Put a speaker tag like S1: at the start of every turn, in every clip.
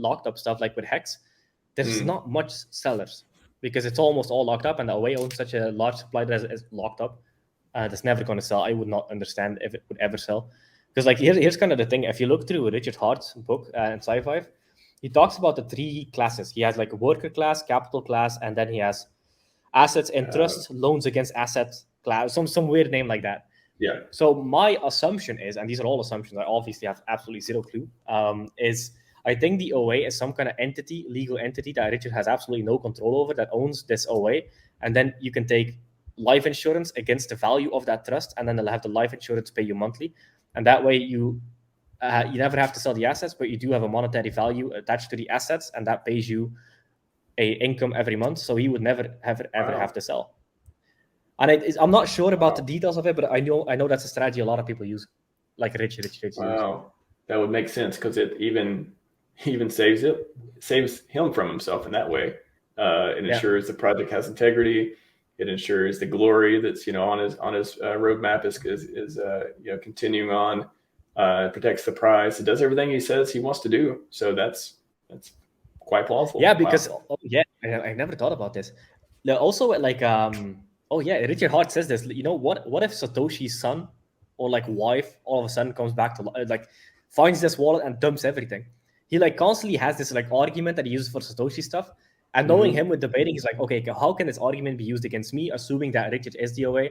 S1: locked up stuff like with HEX, there's not much sellers because it's almost all locked up, and the OA owns such a large supply that is locked up. That's never going to sell. I would not understand if it would ever sell. Because like here's kind of the thing. If you look through Richard Hart's book and Scivive, he talks about the 3 classes. He has like a worker class, capital class, and then he has assets in trust, loans against assets class, some weird name like that.
S2: Yeah.
S1: So my assumption is, and these are all assumptions, I obviously have absolutely zero clue, is I think the OA is some kind of entity, legal entity that Richard has absolutely no control over, that owns this OA. And then you can take life insurance against the value of that trust, and then they'll have the life insurance pay you monthly. And that way you never have to sell the assets, but you do have a monetary value attached to the assets, and that pays you a income every month. So he would never ever have to sell. And I'm not sure about the details of it, but I know that's a strategy a lot of people use, like Rich
S2: Wow, that would make sense because it even saves him from himself in that way. It ensures the project has integrity. It ensures the glory that's on his roadmap is continuing on. It protects the price. It does everything he says he wants to do. So that's quite plausible.
S1: Yeah, because I never thought about this. Also, like Richard Hart says this. What if Satoshi's son or like wife all of a sudden comes back to like finds this wallet and dumps everything? He like constantly has this like argument that he uses for Satoshi stuff. And knowing him with debating, he's like, okay, how can this argument be used against me, assuming that Richard is the OA?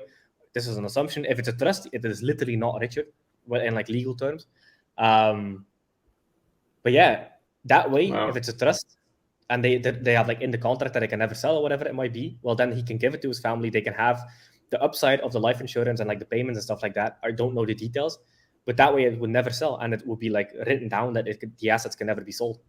S1: This is an assumption. If it's a trust, it is literally not Richard, well, in like legal terms. But yeah, that way, if it's a trust and they have like in the contract that they can never sell or whatever it might be, well, then he can give it to his family. They can have the upside of the life insurance and like the payments and stuff like that. I don't know the details, but that way it would never sell, and it would be like written down that the assets can never be sold.